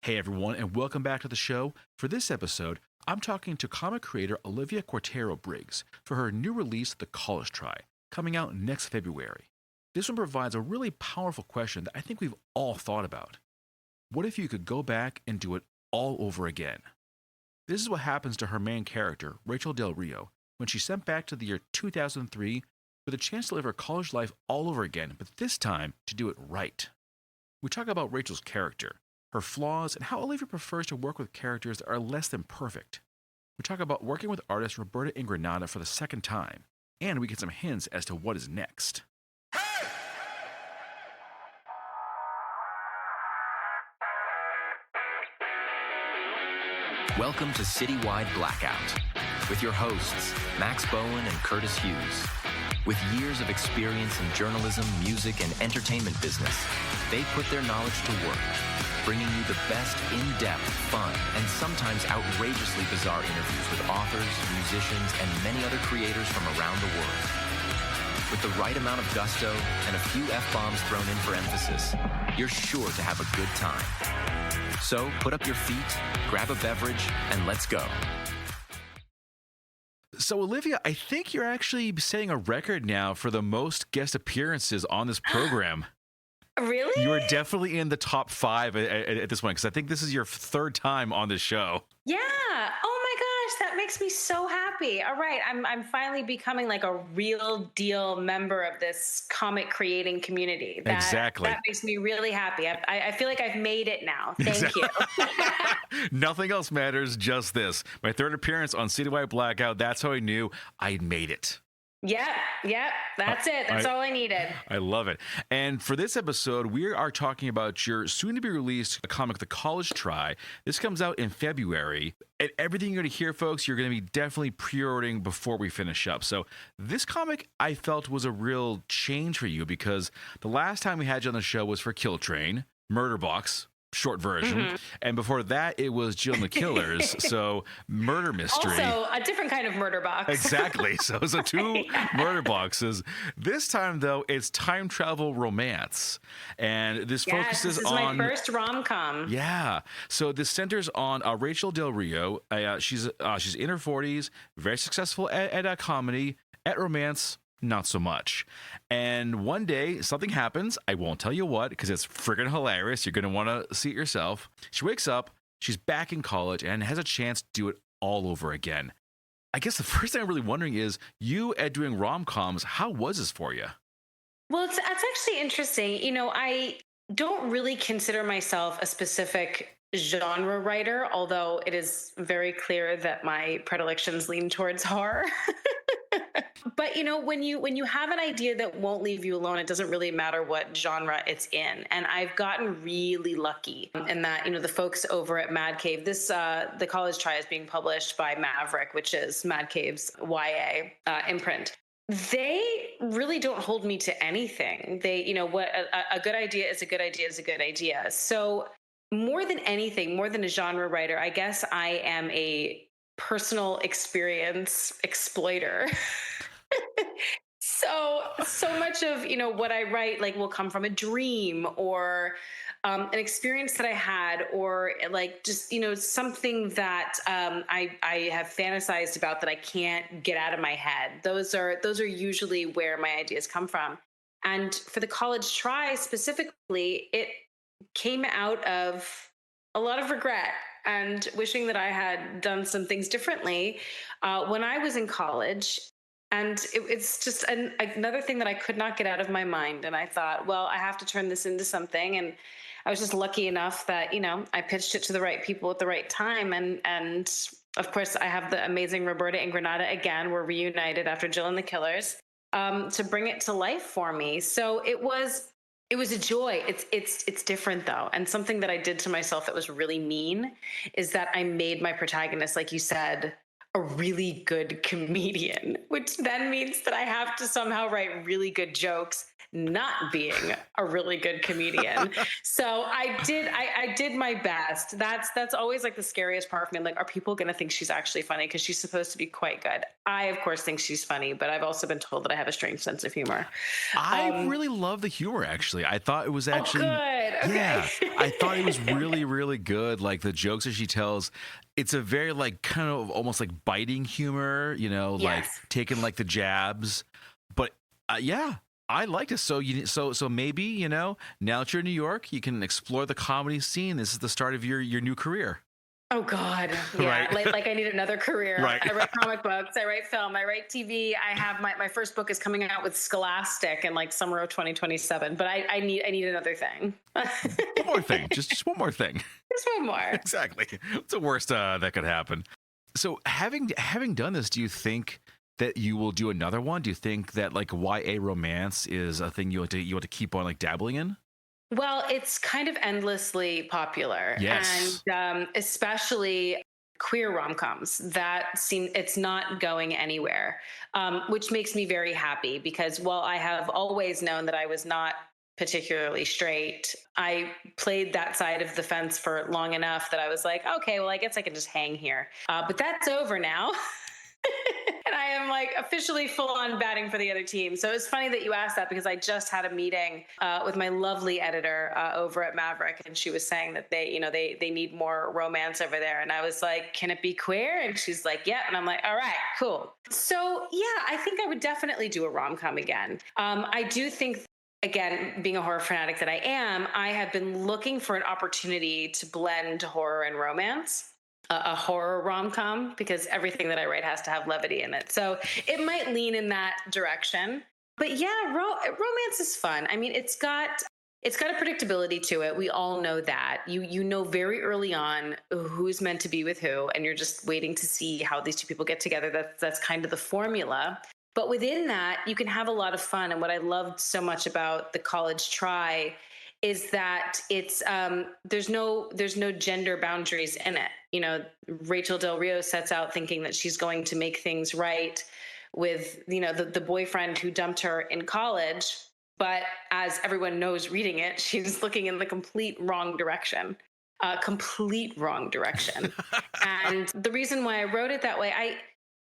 Hey everyone, and welcome back to the show. For this episode, I'm talking to comic creator Olivia Cuartero-Briggs for her new release, The College Try, coming out next February. This one provides a really powerful question that I think we've all thought about. What if you could go back and do it all over again? This is what happens to her main character, Rachel del Rio, when she's sent back to the year 2003 with a chance to live her college life all over again, but this time to do it right. We talk about Rachel's character, her flaws, and how Olivia prefers to work with characters that are less than perfect. We talk about working with artist Roberta Ingranata for the second time, and we get some hints as to what is next. Welcome to Citywide Blackout with your hosts, Max Bowen and Curtis Hughes. With years of experience in journalism, music, and entertainment business, they put their knowledge to work, bringing you the best in-depth, fun, and sometimes outrageously bizarre interviews with authors, musicians, and many other creators from around the world. With the right amount of gusto and a few F-bombs thrown in for emphasis, you're sure to have a good time. So put up your feet, grab a beverage, and let's go. So, Olivia, I think you're actually setting a record now for the most guest appearances on this program. Really? You are definitely in the top 5 at this point, because I think this is your third time on this show. Yeah. Oh my gosh, that makes me so happy. All right, I'm finally becoming like a real deal member of this comic creating community. Exactly. That makes me really happy. I feel like I've made it now. Thank you. Nothing else matters, just this. My third appearance on Citywide Blackout, that's how I knew I made it. Yep, that's it. That's all I needed. I love it. And for this episode, we are talking about your soon-to-be-released comic, The College Try. This comes out in February. And everything you're going to hear, folks, you're going to be definitely pre-ordering before we finish up. So this comic, I felt, was a real change for you, because the last time we had you on the show was for Kill Train, Murder Box, short version. And before that, it was Jill and the Killers. So murder mystery. Also, a different kind of murder box. Exactly. So 2 murder boxes. This time, though, it's time travel romance. And this focuses this is on my first rom-com. Yeah. So this centers on Rachel del Rio. She's in her 40s, very successful at comedy, at romance, not so much. And one day, something happens. I won't tell you what, because it's freaking hilarious. You're going to want to see it yourself. She wakes up, she's back in college, and has a chance to do it all over again. I guess the first thing I'm really wondering is, you at doing rom-coms, how was this for you? Well, it's actually interesting. You know, I don't really consider myself a specific genre writer, although it is very clear that my predilections lean towards horror. But you know, when you have an idea that won't leave you alone, it doesn't really matter what genre it's in. And I've gotten really lucky in that, you know, the folks over at Mad Cave, The College Try is being published by Maverick, which is Mad Cave's YA imprint. They really don't hold me to anything. They, you know, what a good idea is a good idea is a good idea. So more than anything, more than a genre writer, I guess I am a personal experience exploiter. So much of, you know, what I write like will come from a dream or an experience that I had, or like just, you know, something that I have fantasized about that I can't get out of my head. Those are usually where my ideas come from. And for The College Try specifically, it came out of a lot of regret and wishing that I had done some things differently when I was in college. And it's just another thing that I could not get out of my mind. And I thought, well, I have to turn this into something. And I was just lucky enough that, you know, I pitched it to the right people at the right time. And of course, I have the amazing Roberta Ingranata again. We're reunited after Jill and the Killers to bring it to life for me. So it was a joy. It's different though. And something that I did to myself that was really mean is that I made my protagonist, like you said, a really good comedian, which then means that I have to somehow write really good jokes not being a really good comedian. So I did my best. That's always like the scariest part for me. Like, are people going to think she's actually funny? Because she's supposed to be quite good. I, of course, think she's funny, but I've also been told that I have a strange sense of humor. I really love the humor, actually. I thought it was actually, good. Okay. yeah, I thought it was really, really good. Like the jokes that she tells, it's a very like kind of almost like biting humor, you know, like Yes. taking like the jabs. But yeah, I liked it. So maybe, you know, now that you're in New York, you can explore the comedy scene. This is the start of your new career. Oh God. Yeah. Right. Like I need another career. Right. I write comic books, I write film, I write TV. I have my first book is coming out with Scholastic in like summer of 2027, but I need another thing. One more thing. Just one more thing. Just one more. Exactly. What's the worst that could happen? So having done this, do you think that you will do another one? Do you think that like YA romance is a thing you want to keep on like dabbling in? Well, it's kind of endlessly popular. Yes. And especially queer rom-coms that seem it's not going anywhere, which makes me very happy because while I have always known that I was not particularly straight, I played that side of the fence for long enough that I was like, okay, well, I guess I can just hang here. But that's over now. And I am like officially full on batting for the other team. So it's funny that you asked that because I just had a meeting with my lovely editor over at Maverick, and she was saying that they need more romance over there. And I was like, can it be queer? And she's like, yeah. And I'm like, all right, cool. So yeah, I think I would definitely do a rom-com again. I do think. Again, being a horror fanatic that I am, I have been looking for an opportunity to blend horror and romance. A horror rom-com because everything that I write has to have levity in it. So it might lean in that direction. But yeah, romance is fun. I mean, it's got a predictability to it. We all know that. You know very early on who's meant to be with who, and you're just waiting to see how these two people get together. That's kind of the formula. But within that, you can have a lot of fun. And what I loved so much about the college try is that it's there's no gender boundaries in it. You know, Rachel del Rio sets out thinking that she's going to make things right with, you know, the boyfriend who dumped her in college. But as everyone knows reading it, she's looking in the complete wrong direction. And the reason why I wrote it that way,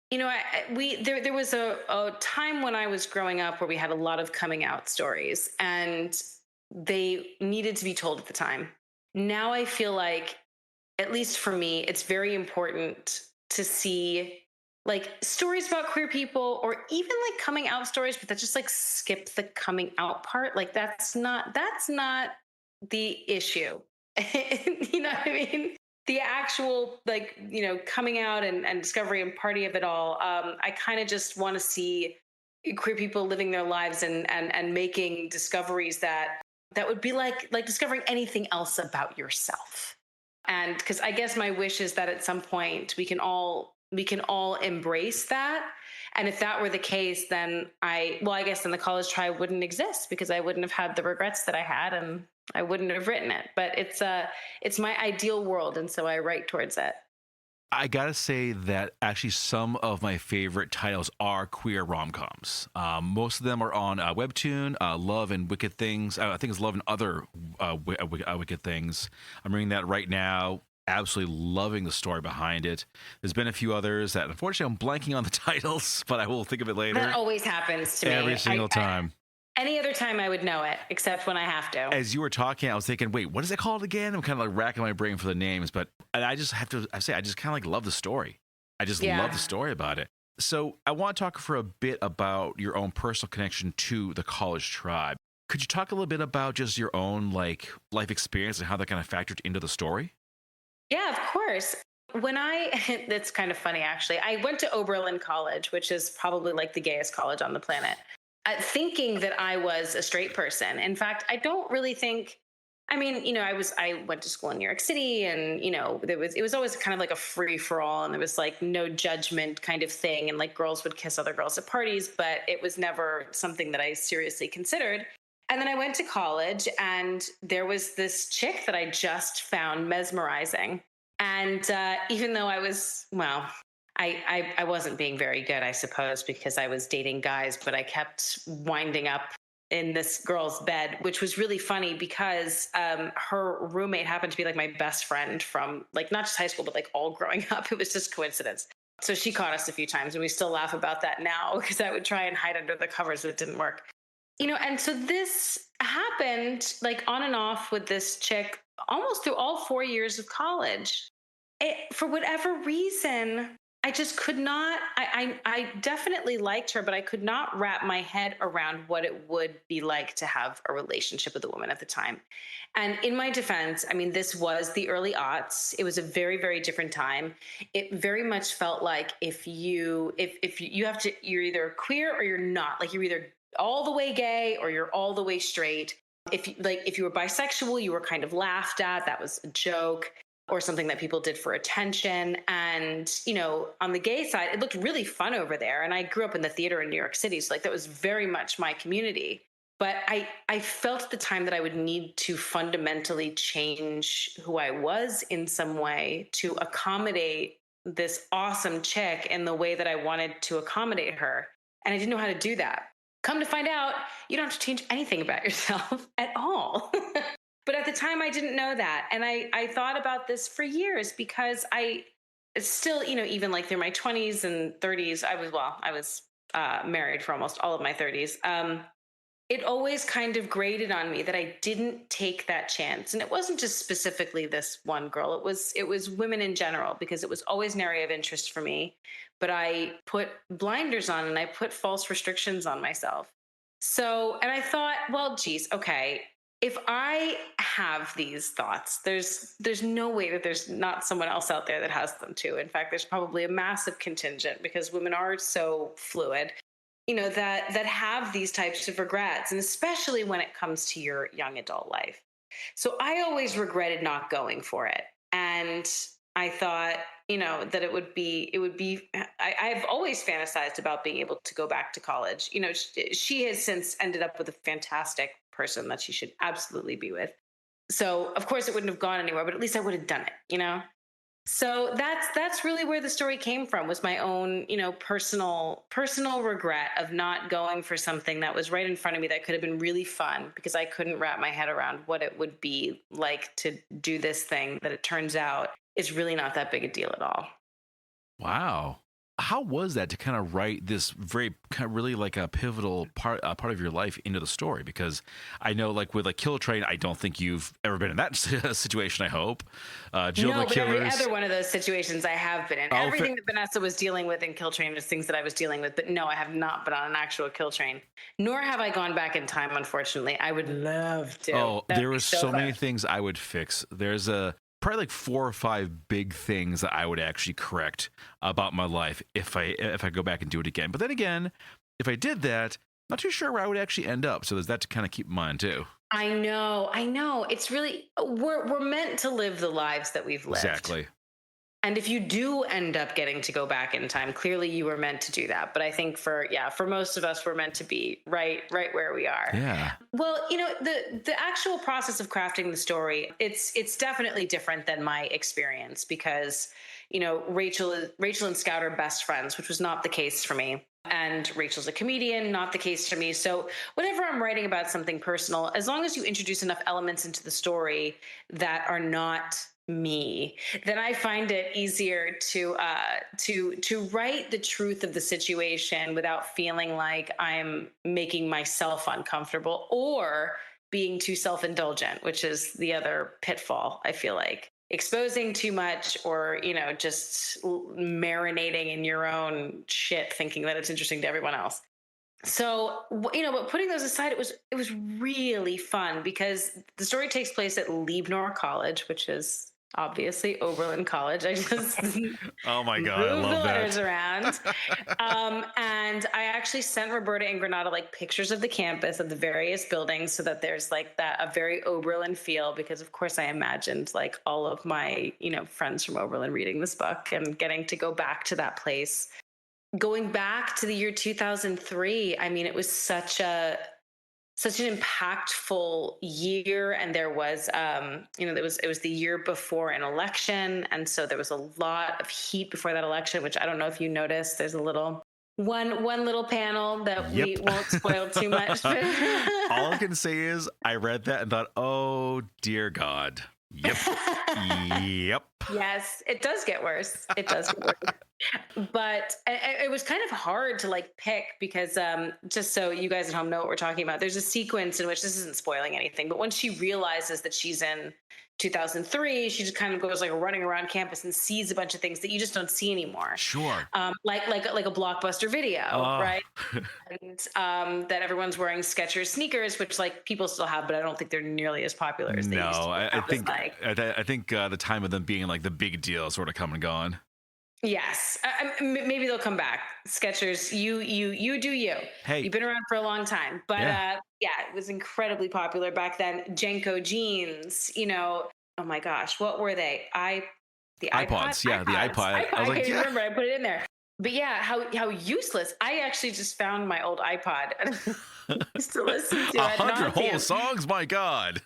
there was a time when I was growing up where we had a lot of coming out stories and they needed to be told at the time. Now I feel like, at least for me, it's very important to see like stories about queer people or even like coming out stories, but that just like skip the coming out part. Like that's not the issue. You know what I mean? The actual like, you know, coming out and discovery and party of it all. I kind of just want to see queer people living their lives and making discoveries that would be like discovering anything else about yourself. And because I guess my wish is that at some point we can all embrace that. And if that were the case, then I guess then the college try wouldn't exist because I wouldn't have had the regrets that I had and I wouldn't have written it. But it's my ideal world. And so I write towards it. I gotta say that actually some of my favorite titles are queer rom-coms. Most of them are on Webtoon, Love and Wicked Things. I think it's Love and Other Wicked Things. I'm reading that right now. Absolutely loving the story behind it. There's been a few others that unfortunately I'm blanking on the titles, but I will think of it later. That always happens to me. Every single time. Any other time I would know it, except when I have to. As you were talking, I was thinking, wait, what is it called again? I'm kind of like racking my brain for the names, but I just have to say, I just kind of like love the story. I just love the story about it. So I want to talk for a bit about your own personal connection to the college tribe. Could you talk a little bit about just your own like life experience and how that kind of factored into the story? Yeah, of course. That's kind of funny, actually. I went to Oberlin College, which is probably like the gayest college on the planet. Thinking that I was a straight person. In fact, I don't really think. I mean, you know, I went to school in New York City, and you know, it was always kind of like a free for all, and there was like no judgment kind of thing, and like girls would kiss other girls at parties, but it was never something that I seriously considered. And then I went to college, and there was this chick that I just found mesmerizing, and even though I was I wasn't being very good, I suppose, because I was dating guys, but I kept winding up in this girl's bed, which was really funny because her roommate happened to be like my best friend from like not just high school, but like all growing up. It was just coincidence. So she caught us a few times, and we still laugh about that now because I would try and hide under the covers, but it didn't work. And so this happened like on and off with this chick almost through all 4 years of college. For whatever reason, I just could not. I definitely liked her, but I could not wrap my head around what it would be like to have a relationship with a woman at the time. And in my defense, I mean, this was the early aughts. It was a very, very different time. It very much felt like if you have to, you're either queer or you're not. Like you're either all the way gay or you're all the way straight. If you were bisexual, you were kind of laughed at. That was a joke or something that people did for attention. And, on the gay side, it looked really fun over there. And I grew up in the theater in New York City. So like that was very much my community. But I felt at the time that I would need to fundamentally change who I was in some way to accommodate this awesome chick in the way that I wanted to accommodate her. And I didn't know how to do that. Come to find out, you don't have to change anything about yourself at all. But at the time, I didn't know that. And I thought about this for years because I still, even like through my 20s and 30s, I was married for almost all of my 30s. It always kind of grated on me that I didn't take that chance. And it wasn't just specifically this one girl. It was women in general, because it was always an area of interest for me. But I put blinders on and I put false restrictions on myself. So, and I thought, well, geez, okay, if I have these thoughts, there's no way that there's not someone else out there that has them too. In fact, there's probably a massive contingent, because women are so fluid, that have these types of regrets, and especially when it comes to your young adult life. So I always regretted not going for it. And I thought, that it would be, I've always fantasized about being able to go back to college. She has since ended up with a fantastic person that she should absolutely be with. So of course it wouldn't have gone anywhere, but at least I would have done it. So that's really where the story came from, was my own, personal regret of not going for something that was right in front of me that could have been really fun, because I couldn't wrap my head around what it would be like to do this thing that it turns out is really not that big a deal at all. Wow. How was that to kind of write this very kind of really like a pivotal part of your life into the story? Because I know, like with like Kill Train, I don't think you've ever been in that situation. I hope. Jill no, the but Killers. every other one of those situations I have been in. Everything that Vanessa was dealing with in Kill Train is things that I was dealing with. But no, I have not been on an actual Kill Train, nor have I gone back in time. Unfortunately, I would love to. Oh, there were so fun. many things I would fix. There's probably like 4 or 5 big things that I would actually correct about my life if I go back and do it again. But then again, if I did that, not too sure where I would actually end up. So there's that to kind of keep in mind too. I know. It's really, we're meant to live the lives that we've lived. Exactly. And if you do end up getting to go back in time, clearly you were meant to do that. But I think for most of us, we're meant to be right where we are. Yeah. Well, the actual process of crafting the story, it's definitely different than my experience, because, Rachel and Scout are best friends, which was not the case for me. And Rachel's a comedian, not the case for me. So whenever I'm writing about something personal, as long as you introduce enough elements into the story that are not me, then I find it easier to write the truth of the situation without feeling like I'm making myself uncomfortable or being too self-indulgent, which is the other pitfall. I feel like exposing too much, or just marinating in your own shit, thinking that it's interesting to everyone else. So, but putting those aside, it was really fun, because the story takes place at Liebnor College, which is obviously Oberlin College. I just oh my god, I love the letters that. around. And I actually sent Roberta Ingranata like pictures of the campus of the various buildings, so that there's like a very Oberlin feel, because of course I imagined like all of my friends from Oberlin reading this book and getting to go back to that place. Going back to the year 2003, I mean, it was such an impactful year. And there was, it was the year before an election. And so there was a lot of heat before that election, which I don't know if you noticed, there's a little one little panel that Yep. we won't spoil too much. But All I can say is I read that and thought, oh dear God. Yep. Yep. Yes, it does get worse. It does get worse. But it was kind of hard to like pick because just so you guys at home know what we're talking about, there's a sequence in which this isn't spoiling anything, but once she realizes that she's in 2003, she just kind of goes like running around campus and sees a bunch of things that you just don't see anymore. Sure. Like a Blockbuster video, Oh. right? And that everyone's wearing Skechers sneakers, which like people still have, but I don't think they're nearly as popular as they used to No, be. I think the time of them being like the big deal sort of come and gone. Yes, maybe they'll come back. Skechers, you do you. Hey. You've been around for a long time, but Yeah. it was incredibly popular back then. Jenko jeans, oh my gosh, what were they? The iPods, yeah, the iPod. I was I like, can't yeah. remember. I put it in there. But yeah, how useless. I actually just found my old iPod and I used to listen to 100 whole it. songs, my God.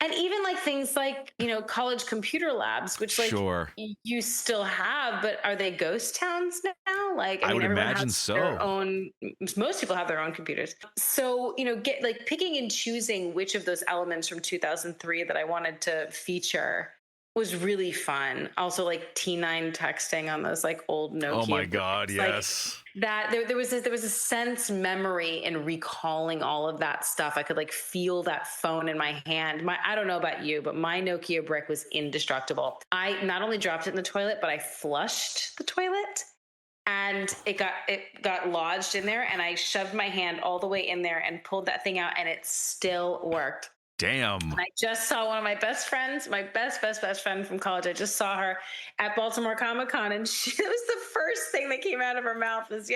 And even like things like, college computer labs, which like Sure. you still have, but are they ghost towns now? Like, I would everyone imagine has so. their own, most people have their own computers. So, get like picking and choosing which of those elements from 2003 that I wanted to feature was really fun. Also like T9 texting on those like old Nokia. Oh my God, boards. yes. Like, that there was a sense memory in recalling all of that stuff. I could like feel that phone in my hand. I don't know about you, but my Nokia brick was indestructible. I not only dropped it in the toilet, but I flushed the toilet and it got lodged in there, and I shoved my hand all the way in there and pulled that thing out, and it still worked. Damn. And I just saw one of my best friends, my best friend from college. I just saw her at Baltimore Comic Con, and it was the first thing that came out of her mouth was,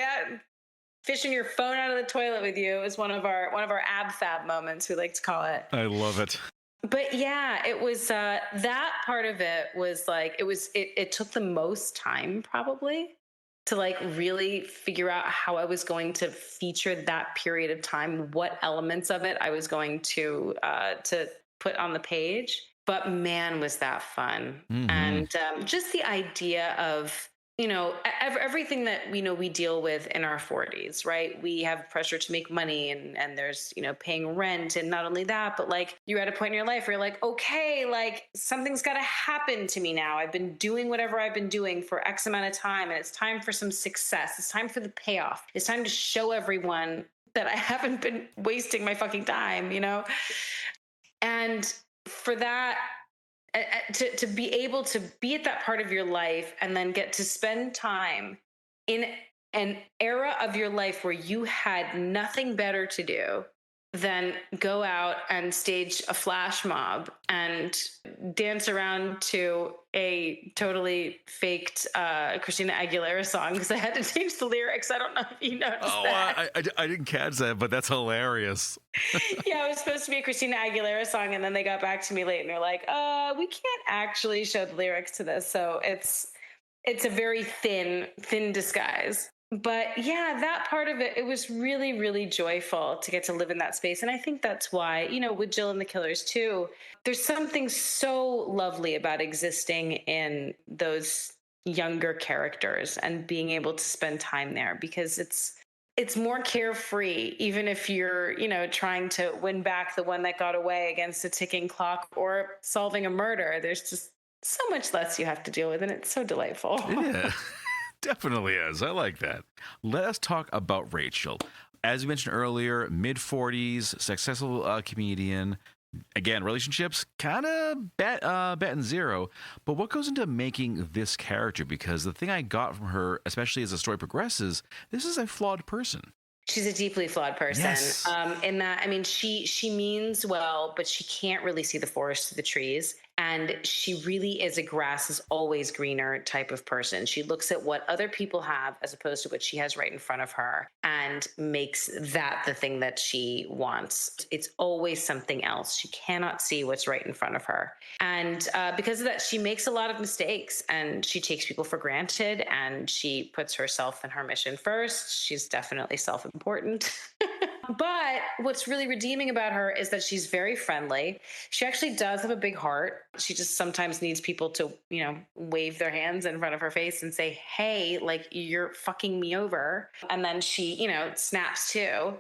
fishing your phone out of the toilet with you. It was one of our ab fab moments, we like to call it. I love it. But yeah, it was that part of it was like it took the most time probably to like really figure out how I was going to feature that period of time, what elements of it I was going to put on the page. But man, was that fun. Mm-hmm. And just the idea of, everything that we deal with in our 40s, right? We have pressure to make money and there's, paying rent. And not only that, but like you're at a point in your life where you're like, okay, like something's got to happen to me now. I've been doing whatever I've been doing for X amount of time, and it's time for some success. It's time for the payoff. It's time to show everyone that I haven't been wasting my fucking time, And for that, to be able to be at that part of your life and then get to spend time in an era of your life where you had nothing better to do than go out and stage a flash mob and dance around to a totally faked Christina Aguilera song, because I had to change the lyrics. I don't know if you noticed that. I didn't catch that, but that's hilarious. Yeah, it was supposed to be a Christina Aguilera song, and then they got back to me late and they're like, we can't actually show the lyrics to this. So it's a very thin disguise. But yeah, that part of it was really, really joyful to get to live in that space. And I think that's why, with Jill and the Killers too, there's something so lovely about existing in those younger characters and being able to spend time there, because it's more carefree, even if you're, trying to win back the one that got away against a ticking clock or solving a murder. There's just so much less you have to deal with, and it's so delightful. Yeah. Definitely is. I like that. Let us talk about Rachel. As you mentioned earlier, mid-40s, successful comedian. Again, relationships, kind of betting zero. But what goes into making this character? Because the thing I got from her, especially as the story progresses, this is a flawed person. She's a deeply flawed person. Yes. In that, I mean, she means well, but she can't really see the forest through the trees. And she really is a grass is always greener type of person. She looks at what other people have as opposed to what she has right in front of her and makes that the thing that she wants. It's always something else. She cannot see what's right in front of her. And because of that, she makes a lot of mistakes and she takes people for granted and she puts herself and her mission first. She's definitely self-important. But what's really redeeming about her is that she's very friendly. She actually does have a big heart. She just sometimes needs people to, wave their hands in front of her face and say, hey, like you're fucking me over. And then she, snaps too.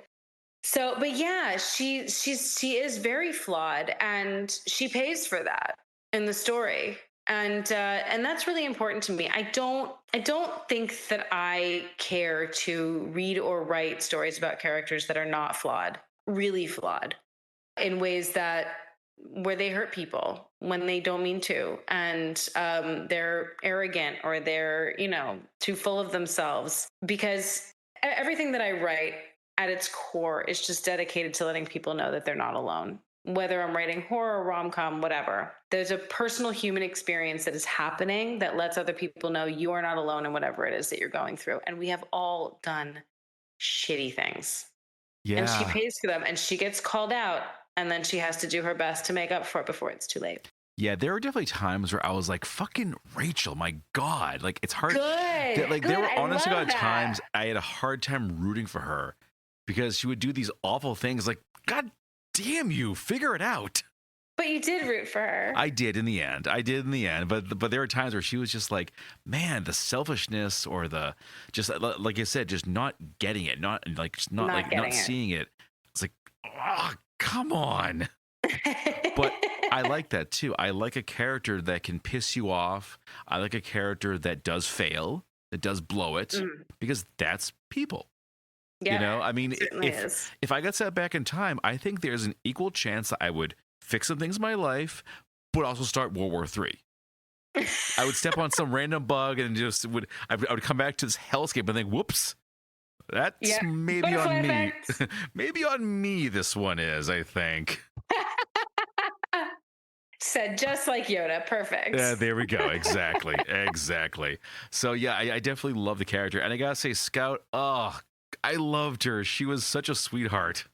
So, but yeah, she is very flawed, and she pays for that in the story, and that's really important to me. I don't think that I care to read or write stories about characters that are not flawed, really flawed, in ways that where they hurt people when they don't mean to, and they're arrogant or they're too full of themselves, because everything that I write at its core is just dedicated to letting people know that they're not alone. Whether I'm writing horror, rom-com, whatever, there's a personal human experience that is happening that lets other people know you are not alone in whatever it is that you're going through. And we have all done shitty things. And she Yeah. pays for them, and she gets called out, and then she has to do her best to make up for it before it's too late. Yeah, there were definitely times where I was like, fucking Rachel, my God. Like, it's hard. Good. There were I honest to love God that. times I had a hard time rooting for her because she would do these awful things like, God damn you, figure it out. But you did root for her. I did in the end. But there were times where she was just like, man, the selfishness or the just like I said, just not getting it, not seeing it. It's like, oh, come on. But I like that too. I like a character that can piss you off. I like a character that does fail, that does blow it, because that's people. Yeah, I mean, is. if I got set back in time, I think there's an equal chance that I would fix some things in my life, but also start World War III. I would step on some random bug and I would come back to this hellscape and think, whoops, that's maybe on me. Maybe on me this one is, I think. Said just like Yoda. Perfect. There we go. Exactly. Exactly. So yeah, I definitely love the character. And I gotta say, Scout, I loved her. She was such a sweetheart.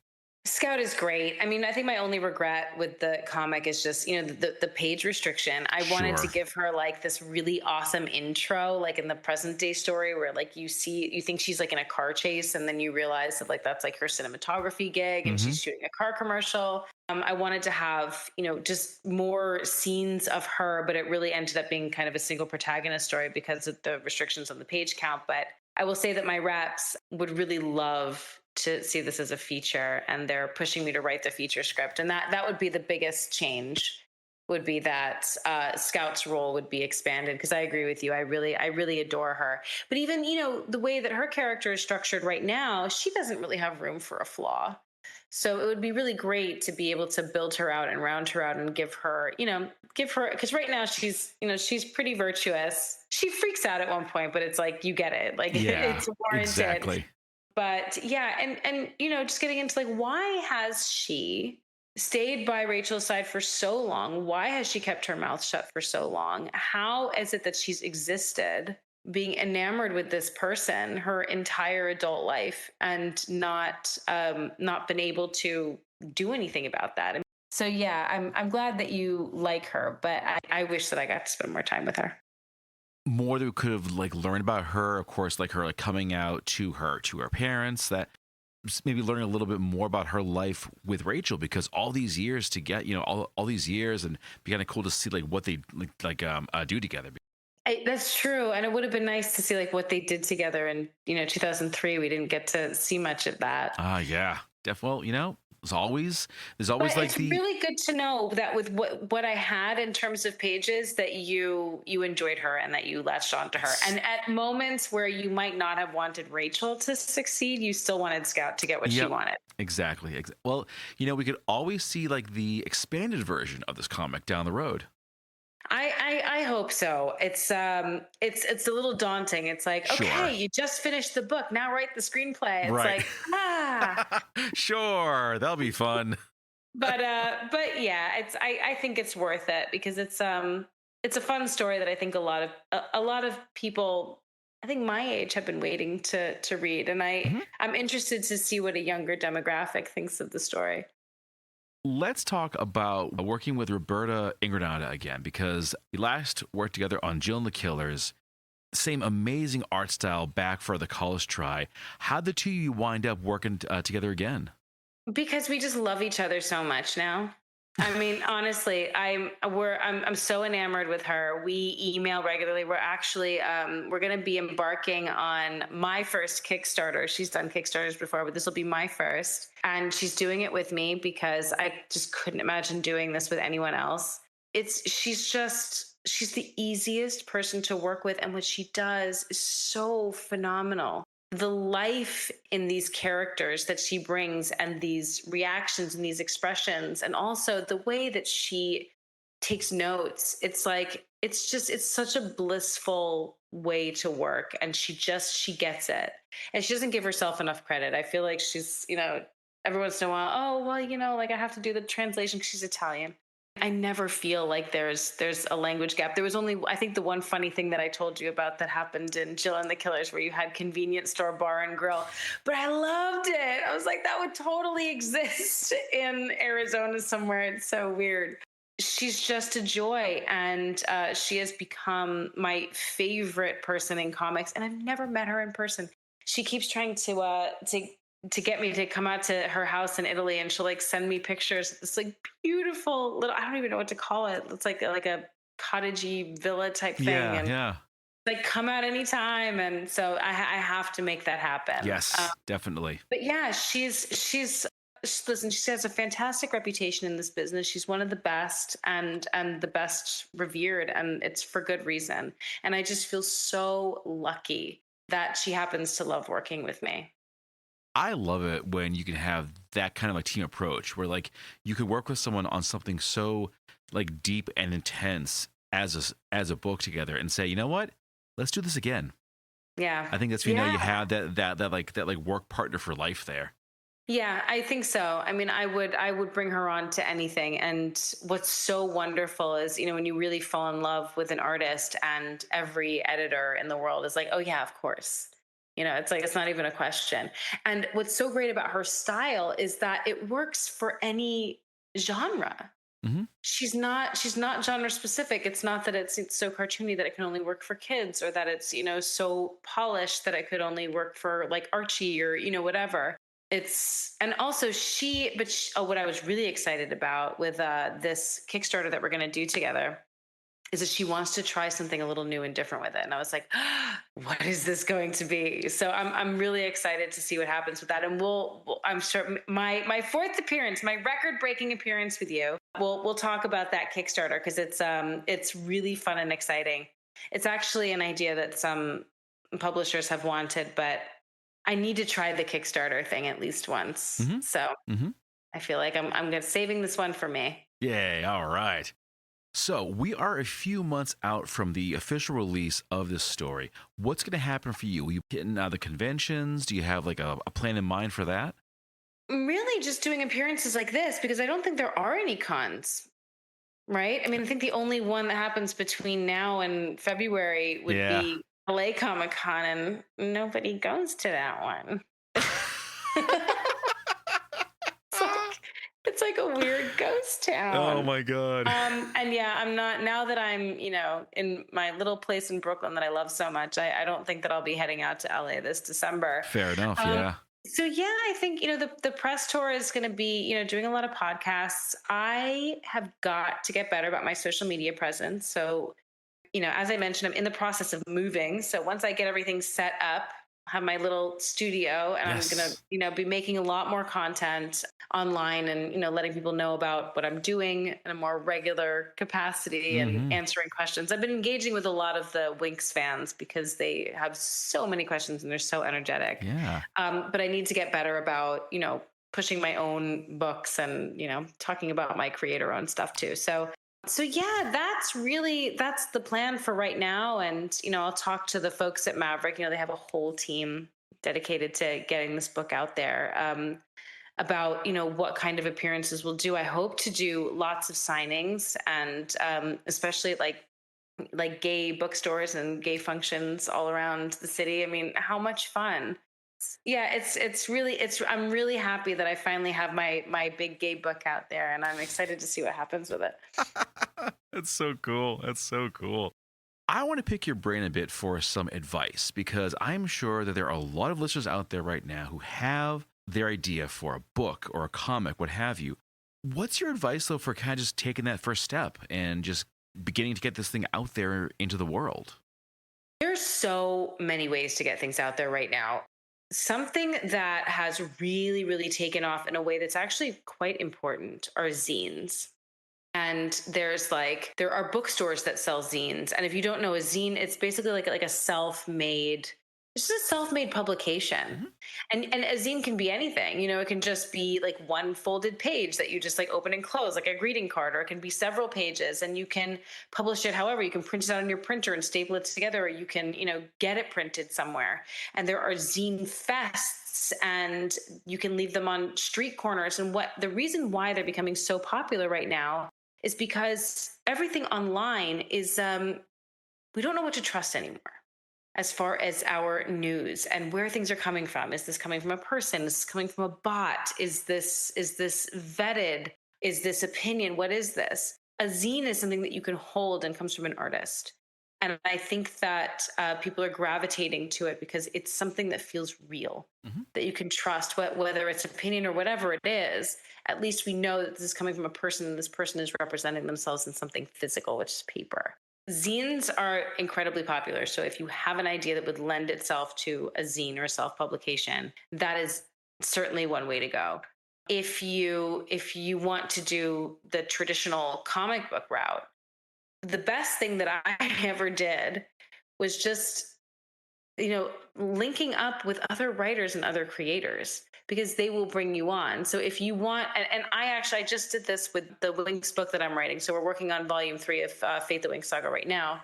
Scout is great. I mean, I think my only regret with the comic is just, the page restriction. I wanted to give her like this really awesome intro, like in the present day story where like you think she's like in a car chase, and then you realize that like that's like her cinematography gig and she's shooting a car commercial. I wanted to have, just more scenes of her, but it really ended up being kind of a single protagonist story because of the restrictions on the page count. But I will say that my reps would really love to see this as a feature, and they're pushing me to write the feature script. And that would be the biggest change, would be that Scout's role would be expanded, because I agree with you. I really adore her. But even, the way that her character is structured right now, she doesn't really have room for a flaw. So it would be really great to be able to build her out and round her out and give her, because right now she's pretty virtuous. She freaks out at one point, but it's like, you get it. Like, it's warranted. Exactly. But yeah, and just getting into like, why has she stayed by Rachel's side for so long? Why has she kept her mouth shut for so long? How is it that she's existed being enamored with this person her entire adult life and not been able to do anything about that? So yeah, I'm glad that you like her, but I wish that I got to spend more time with her. More that we could have like learned about her, of course, like her like coming out to her parents, that maybe learning a little bit more about her life with Rachel, because all these years to get, all these years, and be kind of cool to see like what they do together. That's true. And it would have been nice to see like what they did together in, 2003. We didn't get to see much of that. Yeah, definitely. There's always but like it's really good to know that with what I had in terms of pages, that you enjoyed her and that you latched onto her. And at moments where you might not have wanted Rachel to succeed, you still wanted Scout to get what she wanted. Exactly. Well, we could always see like the expanded version of this comic down the road. I hope so. It's a little daunting. It's like, okay, you just finished the book, now write the screenplay. It's like, sure, that'll be fun. But yeah, I think it's worth it, because it's a fun story that I think a lot of people, I think my age, have been waiting to read, and I'm interested to see what a younger demographic thinks of the story. Let's talk about working with Roberta Ingranata again, because we last worked together on Jill and the Killers. Same amazing art style back for the college try. How'd the two of you wind up working together again? Because we just love each other so much now. I mean, honestly, I'm so enamored with her. We email regularly. We're going to be embarking on my first Kickstarter. She's done Kickstarters before, but this will be my first, and she's doing it with me because I just couldn't imagine doing this with anyone else. She's the easiest person to work with, and what she does is so phenomenal. The life in these characters that she brings, and these reactions and these expressions, and also the way that she takes notes, it's such a blissful way to work, and she gets it, and she doesn't give herself enough credit. I feel like she's, every once in a while, oh well, like I have to do the translation because she's Italian. I never feel like there's a language gap. There was only, I think, the one funny thing that I told you about that happened in Jill and the Killers, where you had convenience store, bar and grill. But I loved it. I was like, that would totally exist in Arizona somewhere. It's so weird. She's just a joy, and she has become my favorite person in comics. And I've never met her in person. She keeps trying to get me to come out to her house in Italy, and she'll like send me pictures. It's like beautiful little, I don't even know what to call it. It's like a cottagey villa type thing. Yeah, And yeah. like, come out anytime. And so I have to make that happen. Yes, definitely. But yeah, listen, she has a fantastic reputation in this business. She's one of the best, and the best revered, and it's for good reason. And I just feel so lucky that she happens to love working with me. I love it when you can have that kind of a team approach where like you could work with someone on something so like deep and intense as a book together and say, you know what, let's do this again. Yeah. I think that's, you have that work partner for life there. Yeah, I think so. I mean, I would bring her on to anything. And what's so wonderful is, when you really fall in love with an artist, and every editor in the world is like, oh yeah, of course. It's like, it's not even a question. And what's so great about her style is that it works for any genre. Mm-hmm. She's not genre specific. It's not that it's so cartoony that it can only work for kids, or that it's, so polished that it could only work for like Archie, or, whatever. And also what I was really excited about with this Kickstarter that we're going to do together is that she wants to try something a little new and different with it. And I was like, what is this going to be? So I'm really excited to see what happens with that. And I'm sure my fourth appearance, my record-breaking appearance with you, we'll talk about that Kickstarter, because it's really fun and exciting. It's actually an idea that some publishers have wanted, but I need to try the Kickstarter thing at least once. Mm-hmm. So I feel like I'm saving this one for me. Yay. All right. So we are a few months out from the official release of this story. What's going to happen for you? Are you hitting the conventions? Do you have like a plan in mind for that? Really just doing appearances like this, because I don't think there are any cons, right? I mean, I think the only one that happens between now and February would be LA Comic-Con, and nobody goes to that one. It's like a weird ghost town. Oh my God. And yeah, I'm not, now that I'm, in my little place in Brooklyn that I love so much, I don't think that I'll be heading out to LA this December. Fair enough. Yeah. So yeah, I think, the press tour is going to be, doing a lot of podcasts. I have got to get better about my social media presence. So, as I mentioned, I'm in the process of moving. So once I get everything set up, have my little studio, and Yes. I'm going to, be making a lot more content online, and, letting people know about what I'm doing in a more regular capacity, and answering questions. I've been engaging with a lot of the Winx fans because they have so many questions and they're so energetic. Yeah. But I need to get better about, pushing my own books, and, talking about my creator-owned stuff too. So yeah, that's the plan for right now. And, I'll talk to the folks at Maverick. They have a whole team dedicated to getting this book out there, about, what kind of appearances we'll do. I hope to do lots of signings, and especially like gay bookstores and gay functions all around the city. I mean, how much fun. Yeah, I'm really happy that I finally have my big gay book out there, and I'm excited to see what happens with it. That's so cool. That's so cool. I want to pick your brain a bit for some advice, because I'm sure that there are a lot of listeners out there right now who have their idea for a book or a comic, what have you. What's your advice, though, for kind of just taking that first step and just beginning to get this thing out there into the world? There's so many ways to get things out there right now. Something that has really, really taken off in a way that's actually quite important are zines. And there are bookstores that sell zines. And if you don't know a zine, it's basically like a self-made, it's just a self-made publication. Mm-hmm. And a zine can be anything. It can just be like one folded page that you just like open and close, like a greeting card, or it can be several pages, and you can publish it however. You can print it out on your printer and staple it together, or you can, get it printed somewhere. And there are zine fests, and you can leave them on street corners. And what the reason why they're becoming so popular right now is because everything online is we don't know what to trust anymore as far as our news and where things are coming from. Is this coming from a person? Is this coming from a bot? Is this vetted? Is this opinion? What is this? A zine is something that you can hold and comes from an artist. And I think that people are gravitating to it because it's something that feels real, that you can trust, whether it's opinion or whatever it is. At least we know that this is coming from a person, and this person is representing themselves in something physical, which is paper. Zines are incredibly popular. So if you have an idea that would lend itself to a zine or a self-publication, that is certainly one way to go. If you want to do the traditional comic book route, the best thing that I ever did was just, linking up with other writers and other creators, because they will bring you on. So if you want, and I just did this with the Winx book that I'm writing. So we're working on volume 3 of Fate the Winx Saga right now.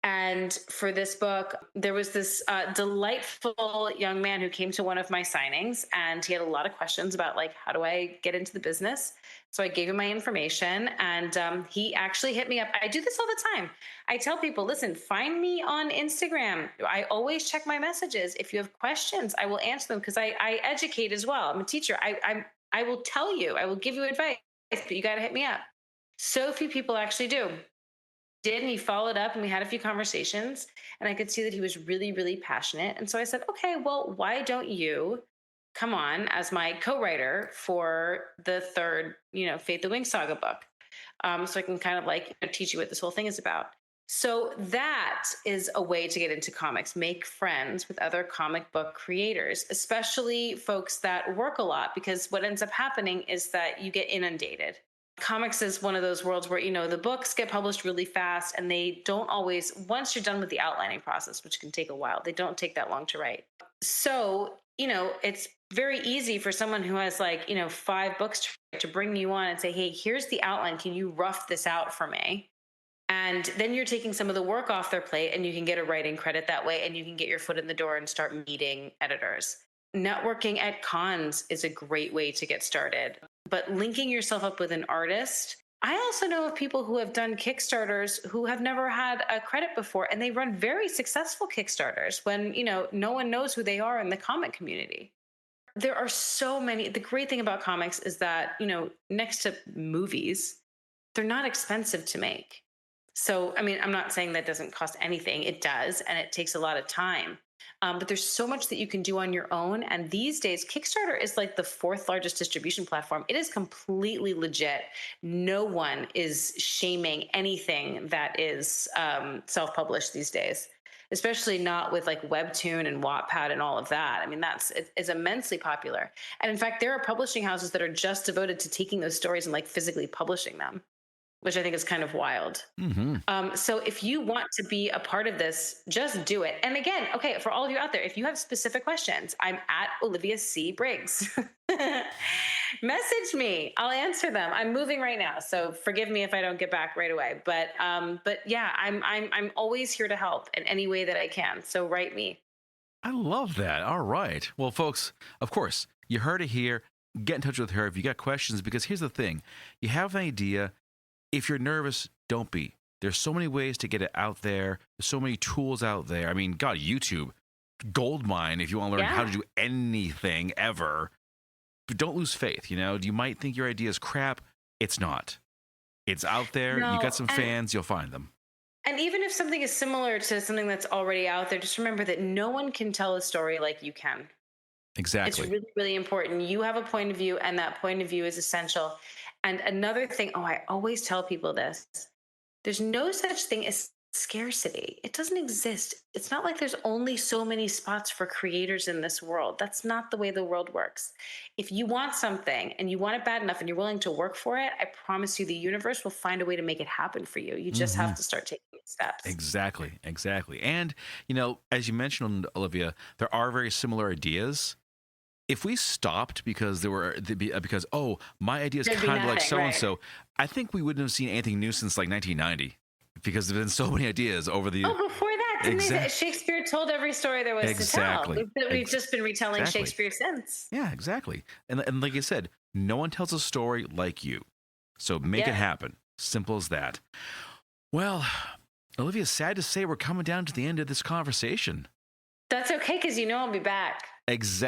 And for this book, there was this delightful young man who came to one of my signings, and he had a lot of questions about, like, how do I get into the business? So I gave him my information, and he actually hit me up. I do this all the time. I tell people, listen, find me on Instagram. I always check my messages. If you have questions, I will answer them, because I educate as well. I'm a teacher. I will tell you, I will give you advice, but you got to hit me up. So few people actually do. And he followed up, and we had a few conversations, and I could see that he was really, really passionate. And so I said, okay, well, why don't you come on as my co-writer for the third, Fate the Winx Saga book? So I can kind of teach you what this whole thing is about. So that is a way to get into comics, make friends with other comic book creators, especially folks that work a lot, because what ends up happening is that you get inundated. Comics is one of those worlds where, the books get published really fast, and they don't always, once you're done with the outlining process, which can take a while, they don't take that long to write. So, it's very easy for someone who has 5 books to bring you on and say, hey, here's the outline. Can you rough this out for me? And then you're taking some of the work off their plate, and you can get a writing credit that way, and you can get your foot in the door and start meeting editors. Networking at cons is a great way to get started. But linking yourself up with an artist. I also know of people who have done Kickstarters who have never had a credit before, and they run very successful Kickstarters when, no one knows who they are in the comic community. There are so many. The great thing about comics is that, next to movies, they're not expensive to make. So, I'm not saying that doesn't cost anything. It does, and it takes a lot of time. But there's so much that you can do on your own. And these days, Kickstarter is like the 4th largest distribution platform. It is completely legit. No one is shaming anything that is self-published these days, especially not with like Webtoon and Wattpad and all of that. It's immensely popular. And in fact, there are publishing houses that are just devoted to taking those stories and physically publishing them, which I think is kind of wild. So if you want to be a part of this, just do it. And again, okay, for all of you out there, if you have specific questions, I'm at Olivia C. Briggs. Message me. I'll answer them. I'm moving right now, so forgive me if I don't get back right away. But yeah, I'm always here to help in any way that I can. So write me. I love that. All right. Well, folks, of course, you heard it here. Get in touch with her if you got questions, because here's the thing. You have an idea. If you're nervous, don't be. There's so many ways to get it out there. There's so many tools out there. God, YouTube, goldmine if you want to learn how to do anything ever. But don't lose faith, You might think your idea is crap. It's not. It's out there. No, you got some fans. You'll find them. And even if something is similar to something that's already out there, just remember that no one can tell a story like you can. Exactly. It's really, really important. You have a point of view, and that point of view is essential. And another thing, I always tell people this: there's no such thing as scarcity. It doesn't exist. It's not like there's only so many spots for creators in this world. That's not the way the world works. If you want something and you want it bad enough and you're willing to work for it, I promise you the universe will find a way to make it happen for you. You just have to start taking steps. Exactly. And, as you mentioned, Olivia, there are very similar ideas. If we stopped because my idea is There'd be kind of like nothing, so-and-so, right. I think we wouldn't have seen anything new since like 1990 because there's been so many ideas over the... Before that, didn't they? Shakespeare told every story there was to tell. We've just been retelling Shakespeare since. Yeah, exactly. And like I said, no one tells a story like you. So make it happen. Simple as that. Well, Olivia, sad to say we're coming down to the end of this conversation. That's okay, because I'll be back.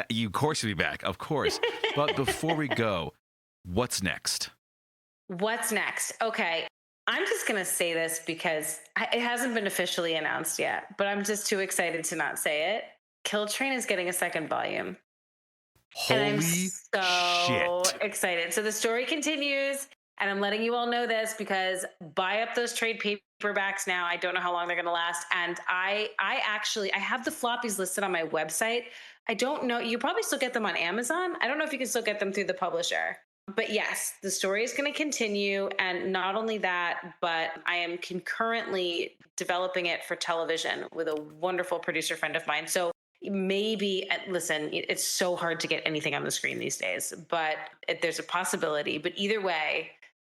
You, of course, you'll be back, of course. But before we go, what's next? What's next? Okay. I'm just going to say this because it hasn't been officially announced yet, but I'm just too excited to not say it. Kill Train is getting a second volume. Holy and I'm so shit. excited. So the story continues, and I'm letting you all know this because buy up those trade paperbacks now. I don't know how long they're going to last. And I have the floppies listed on my website. I don't know. You probably still get them on Amazon. I don't know if you can still get them through the publisher. But yes, the story is going to continue. And not only that, but I am concurrently developing it for television with a wonderful producer friend of mine. So maybe, listen, it's so hard to get anything on the screen these days, but there's a possibility. But either way,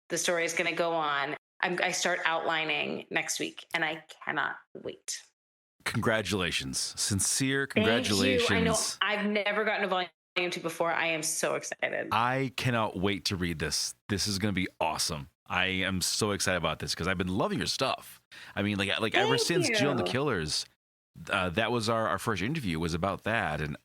the story is going to go on. I start outlining next week, and I cannot wait. Congratulations. Sincere congratulations. Thank you. I know I've never gotten a volume 2 before. I am so excited. I cannot wait to read this. This is going to be awesome. I am so excited about this because I've been loving your stuff. I mean, like ever since Jill and the Killers, that was our first interview was about that, and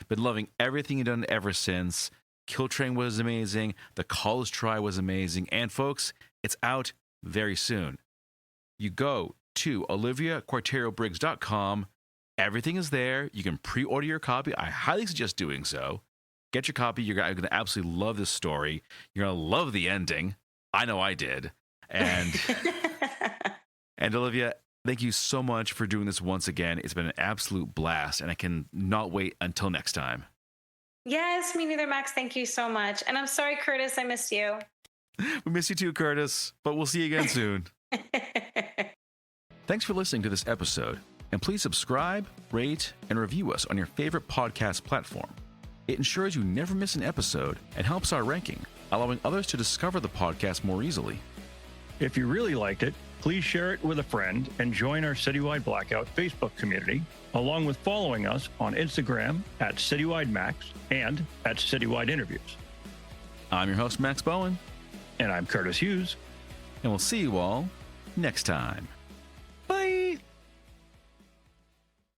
been loving everything you've done ever since. Kill Train was amazing. The College Try was amazing. And folks, it's out very soon. You go to oliviacuartero-briggs.com. Everything is there. You can pre-order your copy. I highly suggest doing so. Get your copy. You're going to absolutely love this story. You're going to love the ending. I know I did. And and Olivia, thank you so much for doing this once again. It's been an absolute blast, and I can not wait until next time. Yes, me neither, Max. Thank you so much. And I'm sorry, Curtis, I missed you. We miss you too, Curtis, but we'll see you again soon. Thanks for listening to this episode, and please subscribe, rate, and review us on your favorite podcast platform. It ensures you never miss an episode and helps our ranking, allowing others to discover the podcast more easily. If you really liked it, please share it with a friend and join our Citywide Blackout Facebook community, along with following us on Instagram at CitywideMax and at Citywide Interviews. I'm your host, Max Bowen. And I'm Curtis Hughes. And we'll see you all next time.